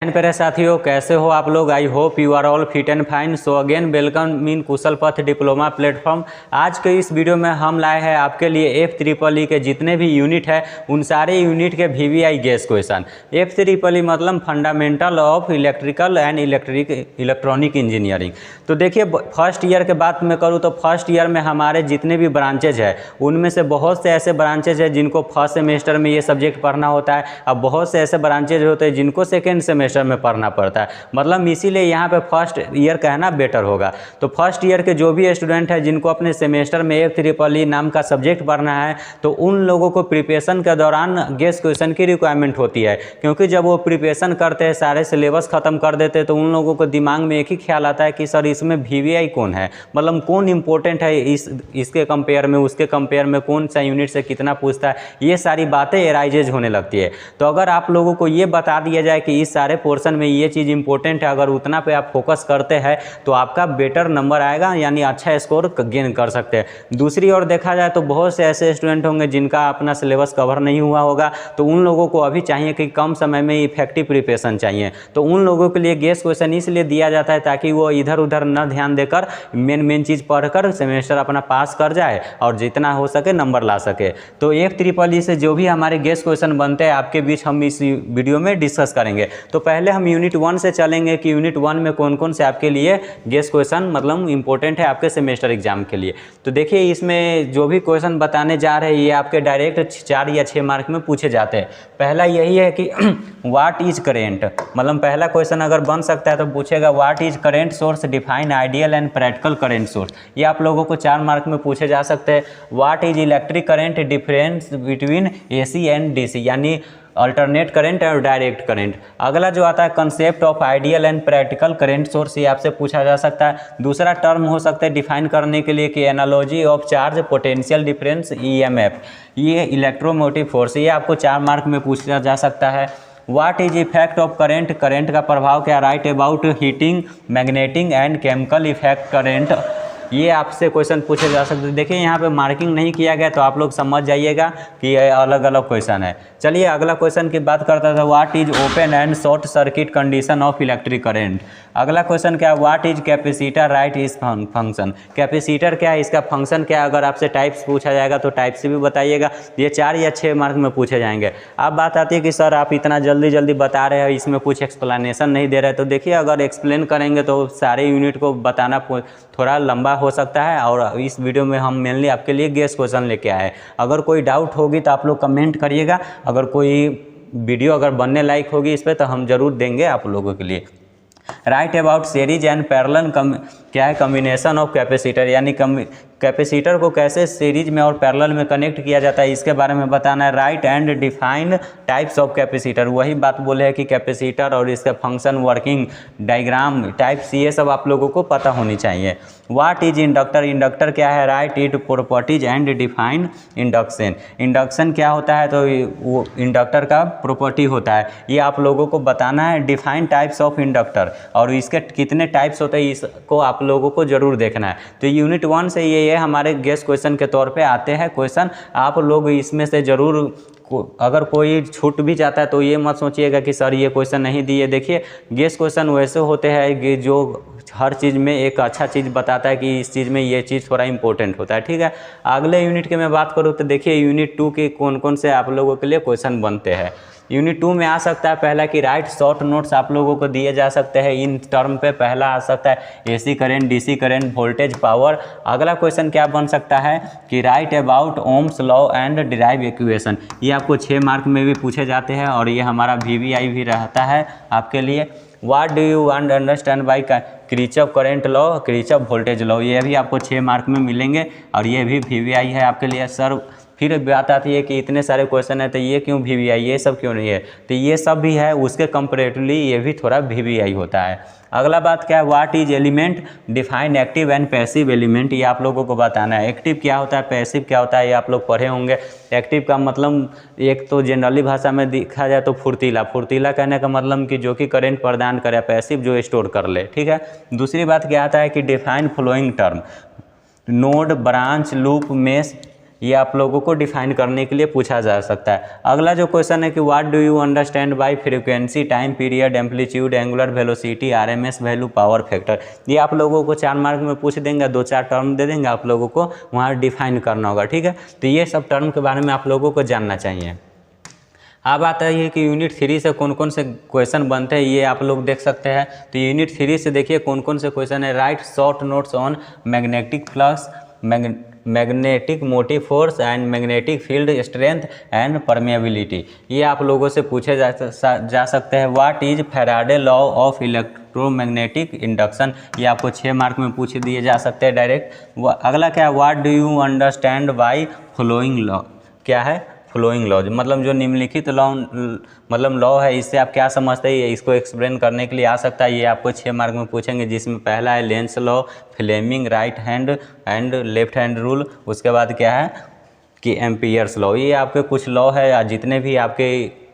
प्यारे साथियों, कैसे हो आप लोग। I hope you are all fit and fine. So again welcome in Kushal Path diploma platform. आज के इस वीडियो में हम लाए हैं आपके लिए F-EEE के जितने भी यूनिट है उन सारे यूनिट के VVI गेस क्वेश्चन। F-EEE मतलब fundamental of electrical and electronic engineering. तो देखिए, फर्स्ट ईयर के बात मैं करूँ तो फर्स्ट ईयर में हमारे जितने भी ब्रांचेज है उनमें से बहुत से ऐसे ब्रांचेज है जिनको फर्स्ट सेमेस्टर में ये सब्जेक्ट पढ़ना होता है। अब बहुत से ऐसे ब्रांचेज होते हैं जिनको सेकेंड सेमेस्टर में पढ़ना पड़ता है। मतलब इसीलिए यहाँ पे फर्स्ट ईयर कहना बेटर होगा। तो फर्स्ट ईयर के जो भी स्टूडेंट है जिनको अपने सेमेस्टर में F-EEE नाम का सब्जेक्ट पढ़ना है तो उन लोगों को प्रिपरेशन के दौरान गेस क्वेश्चन की रिक्वायरमेंट होती है, क्योंकि जब वो प्रिपरेशन करते हैं, सारे सिलेबस खत्म कर देते हैं, तो उन लोगों को दिमाग में एक ही ख्याल आता है कि सर इसमें VVI कौन है, मतलब कौन इंपॉर्टेंट है, इसके कंपेयर में उसके कंपेयर में कौन सा यूनिट से कितना पूछता है, ये सारी बातें एराइजेज होने लगती है। तो अगर आप लोगों को ये बता दिया जाए कि इस सारे पोर्शन में ये चीज़ इंपॉर्टेंट है, अगर उतना पे आप फोकस करते हैं तो आपका बेटर नंबर आएगा, यानी अच्छा स्कोर गेन कर सकते हैं। दूसरी ओर देखा जाए तो बहुत से ऐसे स्टूडेंट होंगे जिनका अपना सिलेबस कवर नहीं हुआ होगा, तो उन लोगों को अभी चाहिए कि कम समय में इफेक्टिव प्रिपरेशन चाहिए। तो उन लोगों के लिए गेस क्वेश्चन इसलिए दिया जाता है ताकि वो इधर उधर न ध्यान देकर मेन चीज़ पढ़कर सेमेस्टर अपना पास कर जाए और जितना हो सके नंबर ला सके। तो F-EEE से जो भी हमारे गेस क्वेश्चन बनते हैं आपके बीच हम इस वीडियो में डिस्कस करेंगे। तो पहले हम यूनिट 1 से चलेंगे कि यूनिट 1 में कौन कौन से आपके लिए गेस क्वेश्चन मतलब इंपॉर्टेंट है आपके सेमेस्टर एग्जाम के लिए। तो देखिए, इसमें जो भी क्वेश्चन बताने जा रहे हैं ये आपके डायरेक्ट 4 या 6 मार्क में पूछे जाते हैं। पहला यही है कि व्हाट इज करेंट, मतलब पहला क्वेश्चन अगर बन सकता है तो पूछेगा what is current source, define ideal and practical current source. ये आप लोगों को 4 मार्क में पूछे जा सकते हैं। What is electric current, difference between AC and DC, यानी अल्टरनेट करंट और डायरेक्ट करंट। अगला जो आता है concept of ideal and practical current source, ये आपसे पूछा जा सकता है। दूसरा टर्म हो सकता है डिफाइन करने के लिए कि analogy of charge, potential difference, EMF, ये इलेक्ट्रोमोटिव फोर्स, ये आपको 4 मार्क में पूछा जा सकता है। What is effect of current, current का प्रभाव क्या, right about heating, magnetic and chemical effect current, ये आपसे क्वेश्चन पूछे जा सकते हैं। देखिए, यहाँ पे मार्किंग नहीं किया गया तो आप लोग समझ जाइएगा कि ये अलग अलग क्वेश्चन है। चलिए अगला क्वेश्चन की बात करता था। What is open and short circuit condition of electric current. अगला क्वेश्चन क्या है, what is capacitor, right is function. Capacitor क्या है, इसका फंक्शन क्या है, अगर आपसे टाइप्स पूछा जाएगा तो टाइप से भी बताइएगा। ये 4 या 6 मार्क में पूछे जाएंगे। अब बात आती है कि सर आप इतना जल्दी जल्दी बता रहे हैं, इसमें कुछ एक्सप्लेनेशन नहीं दे रहे। तो देखिए, अगर एक्सप्लेन करेंगे तो सारे यूनिट को बताना थोड़ा लंबा हो सकता है, और इस वीडियो में हम मेनली आपके लिए गेस क्वेश्चन लेके आए। अगर कोई डाउट होगी तो आप लोग कमेंट करिएगा। अगर कोई वीडियो अगर बनने लायक होगी इस पर तो हम जरूर देंगे आप लोगों के लिए। Right about series and parallel क्या है, कम्बिनेशन ऑफ कैपेसिटर, यानी कैपेसिटर को कैसे सीरीज में और पैरेलल में कनेक्ट किया जाता है इसके बारे में बताना है। Right and define types of capacitor, वही बात बोले है कि कैपेसिटर और इसका फंक्शन, वर्किंग डायग्राम, टाइप्स, ये सब आप लोगों को पता होनी चाहिए। व्हाट इज इंडक्टर, इंडक्टर क्या है, right it properties and define induction. Induction क्या होता है, तो वो इंडक्टर का प्रॉपर्टी होता है, ये आप लोगों को बताना है। डिफाइन टाइप्स ऑफ इंडक्टर, और इसके कितने टाइप्स होते हैं इसको आप लोगों को जरूर देखना है। तो यूनिट 1 से ये हमारे गेस क्वेश्चन के तौर पे आते हैं क्वेश्चन। आप लोग इसमें से जरूर अगर कोई छूट भी जाता है तो ये मत सोचिएगा कि सर ये क्वेश्चन नहीं दिए। देखिए, गेस क्वेश्चन वैसे होते हैं कि जो हर चीज़ में एक अच्छा चीज़ बताता है कि इस चीज़ में ये चीज़ थोड़ा इंपॉर्टेंट होता है। ठीक है, अगले यूनिट की मैं बात करूँ तो देखिए, यूनिट 2 के कौन कौन से आप लोगों के लिए क्वेश्चन बनते हैं। यूनिट 2 में आ सकता है पहला कि राइट शॉर्ट नोट्स आप लोगों को दिए जा सकते हैं इन टर्म पे। पहला आ सकता है AC current, DC current, voltage, power. अगला क्वेश्चन क्या बन सकता है कि right about Ohm's law and derive equation, ये आपको 6 मार्क में भी पूछे जाते हैं और ये हमारा VVI भी रहता है आपके लिए। What do you want understand by Kirchhoff current law, Kirchhoff voltage law, ये भी आपको 6 मार्क में मिलेंगे और ये भी VVI है आपके लिए। सर फिर बात आती है कि इतने सारे क्वेश्चन है तो ये क्यों VVI, ये सब क्यों नहीं है, तो ये सब भी है, उसके कंपेरेटिवली ये भी थोड़ा VVI होता है। अगला बात क्या है, what is element, define active and passive element, ये आप लोगों को बताना है। एक्टिव क्या होता है, पैसिव क्या होता है, ये आप लोग पढ़े होंगे। एक्टिव का मतलब एक तो जनरली भाषा में देखा जाए तो फुर्तीला, फुर्तीला कहने का मतलब कि जो कि करंट प्रदान करे, पैसिव जो स्टोर कर ले। ठीक है, दूसरी बात क्या आता है कि define following term, node, branch, loop, mesh, ये आप लोगों को डिफाइन करने के लिए पूछा जा सकता है। अगला जो क्वेश्चन है कि what do you understand bye frequency, time period, amplitude, angular velocity, RMS value, power factor. ये आप लोगों को 4 मार्क में पूछ देंगे, 2-4 टर्म दे देंगे, आप लोगों को वहाँ डिफाइन करना होगा, ठीक है। तो ये सब टर्म के बारे में आप लोगों को जानना चाहिए। अब आता है कि यूनिट 3 से कौन कौन से क्वेश्चन बनते हैं, ये आप लोग देख सकते हैं। तो यूनिट 3 से देखिए कौन कौन से क्वेश्चन है। Right short notes on magnetic flux, magnetic motive force and magnetic field strength and permeability. ये आप लोगों से पूछे जा सकते हैं। What is Faraday law of electromagnetic induction, ये आपको 6 मार्क में पूछ दिए जा सकते हैं डायरेक्ट। अगला क्या है, what do you understand by flowing law, क्या है फ्लोइंग लॉ, मतलब जो निम्नलिखित लॉ मतलब लॉ है, इससे आप क्या समझते हैं, इसको एक्सप्लेन करने के लिए आ सकता है। ये आपको 6 मार्क में पूछेंगे, जिसमें पहला है Lenz law, Fleming right hand and left hand rule. उसके बाद क्या है कि एम्पियर्स लॉ। ये आपके कुछ लॉ है, या जितने भी आपके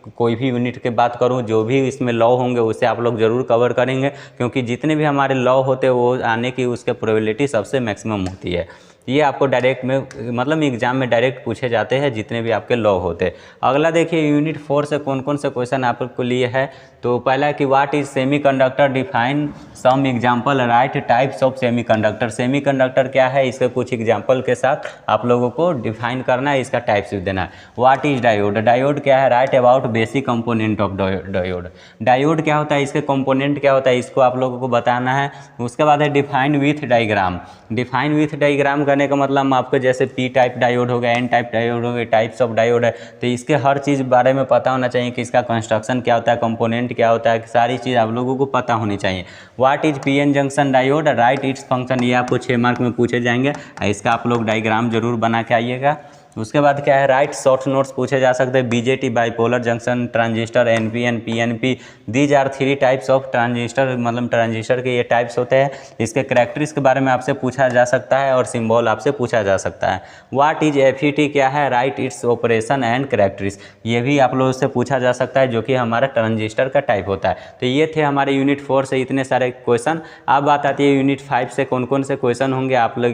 कोई भी यूनिट की बात करूं, जो भी इसमें लॉ होंगे उसे आप लोग ज़रूर कवर करेंगे, क्योंकि जितने भी हमारे लॉ होते हैं वो आने की उसके प्रोबेबिलिटी सबसे मैक्सिमम होती है। ये आपको डायरेक्ट में मतलब एग्जाम में डायरेक्ट पूछे जाते हैं जितने भी आपके लॉ होते हैं। अगला देखिए यूनिट 4 से कौन कौन से क्वेश्चन आपको लिए है। तो पहला है कि what is semiconductor, define some example, right types of semiconductor. Semiconductor क्या है, इसके कुछ एग्जाम्पल के साथ आप लोगों को डिफाइन करना है, इसका टाइप्स भी देना है। व्हाट इज डायोड, डायोड क्या है, right about basic component of diode. Diode क्या होता है, इसके कंपोनेंट क्या होता है, इसको आप लोगों को बताना है। उसके बाद है define with diagram. Define with diagram करने का मतलब आपको जैसे पी टाइप डायोड हो गया, एन टाइप डायोड हो गया, टाइप्स ऑफ डायोड है, तो इसके हर चीज़ बारे में पता होना चाहिए कि इसका कंस्ट्रक्शन क्या होता है, कंपोनेंट क्या होता है, सारी चीज़ आप लोगों को पता होनी चाहिए। What is PN junction diode, right its function. ये आपको 6 मार्क में पूछे जाएंगे, इसका आप लोग डायग्राम जरूर बना के आइएगा। उसके बाद क्या है, राइट शॉर्ट नोट्स पूछे जा सकते हैं। BJT bipolar junction transistor, NPN, PNP, these are 3 types of transistor, मतलब ट्रांजिस्टर के ये टाइप्स होते हैं। इसके कैरेक्टरिस्टिक्स के बारे में आपसे पूछा जा सकता है और सिंबल आपसे पूछा जा सकता है। व्हाट इज एफईटी, क्या है, right its operation and characteristics. ये भी आप लोगों से पूछा जा सकता है, जो कि हमारा ट्रांजिस्टर का टाइप होता है। तो ये थे हमारे यूनिट 4 से इतने सारे क्वेश्चन। अब बात आती है यूनिट 5 से कौन कौन से क्वेश्चन होंगे, आप लोग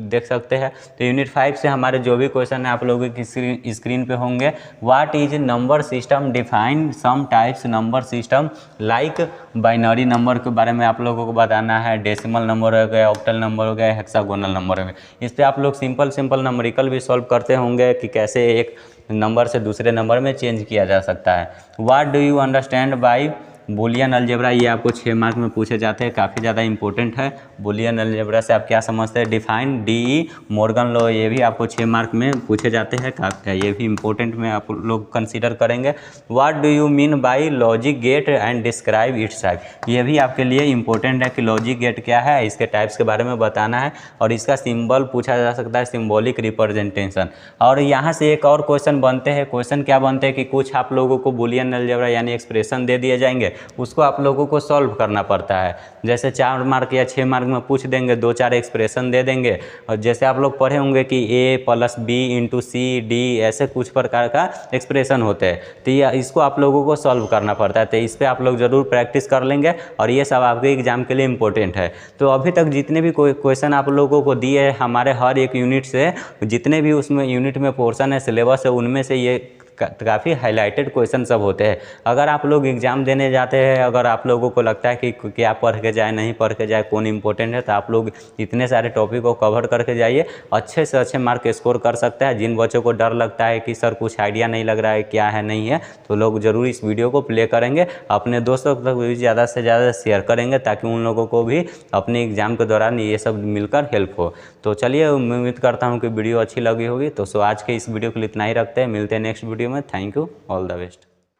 देख सकते हैं। तो यूनिट 5 से हमारे जो भी क्वेश्चन आप लोगों की स्क्रीन पे होंगे। What is number system, define some types number system like binary number के बारे में आप लोगों को बताना है। डेसिमल नंबर हो गया, ऑक्टल नंबर हो गया, हेक्सागोनल नंबर हो गया। इस पर आप लोग सिंपल नंबरिकल भी सॉल्व करते होंगे कि कैसे एक नंबर से दूसरे नंबर में चेंज किया जा सकता है। What do you understand bye Boolean algebra, ये आपको 6 मार्क में पूछे जाते हैं, काफ़ी ज़्यादा इंपॉर्टेंट है। बुलियन अलजेब्रा से आप क्या समझते हैं। डिफाइन डीई मॉर्गन लॉ, ये भी आपको 6 मार्क में पूछे जाते हैं, ये भी इंपॉर्टेंट में आप लोग कंसीडर करेंगे। What do you mean by logic gate and describe its type, ये भी आपके लिए इंपॉर्टेंट है कि लॉजिक गेट क्या है, इसके टाइप्स के बारे में बताना है और इसका सिंबल पूछा जा सकता है, सिम्बॉलिक रिप्रेजेंटेशन। और यहाँ से एक और क्वेश्चन बनते हैं। क्वेश्चन क्या बनते हैं कि कुछ आप लोगों को बुलियन अलजेब्रा यानी एक्सप्रेशन दे दिए जाएंगे, उसको आप लोगों को सॉल्व करना पड़ता है। जैसे 4 मार्क या 6 मार्क में पूछ देंगे, 2-4 एक्सप्रेशन दे देंगे, और जैसे आप लोग पढ़े होंगे कि a + b × c d ऐसे कुछ प्रकार का एक्सप्रेशन होते हैं, तो ये इसको आप लोगों को सॉल्व करना पड़ता है। तो इस पर आप लोग ज़रूर प्रैक्टिस कर लेंगे और ये सब आपके एग्जाम के लिए इंपॉर्टेंट है। तो अभी तक जितने भी कोई क्वेश्चन आप लोगों को दिए हैं हमारे हर एक यूनिट से, जितने भी उसमें यूनिट में पोर्शन है, सिलेबस है, उनमें से ये काफ़ी हाईलाइटेड क्वेश्चन सब होते हैं। अगर आप लोग एग्ज़ाम देने जाते हैं, अगर आप लोगों को लगता है कि क्या पढ़ के जाए, नहीं पढ़ के जाए, कौन इंपॉर्टेंट है, तो आप लोग इतने सारे टॉपिक को कवर करके जाइए, अच्छे से अच्छे मार्क स्कोर कर सकते हैं। जिन बच्चों को डर लगता है कि सर कुछ आइडिया नहीं लग रहा है, क्या है नहीं है, तो लोग ज़रूर इस वीडियो को प्ले करेंगे, अपने दोस्तों तक भी ज़्यादा से ज़्यादा शेयर करेंगे, ताकि उन लोगों को भी अपने एग्ज़ाम के दौरान ये सब मिलकर हेल्प हो। तो चलिए, मैं उम्मीद करता हूँ कि वीडियो अच्छी लगी होगी। तो आज के इस वीडियो के लिए इतना ही रखते हैं, मिलते हैं नेक्स्ट वीडियो में। Thank you, all the best.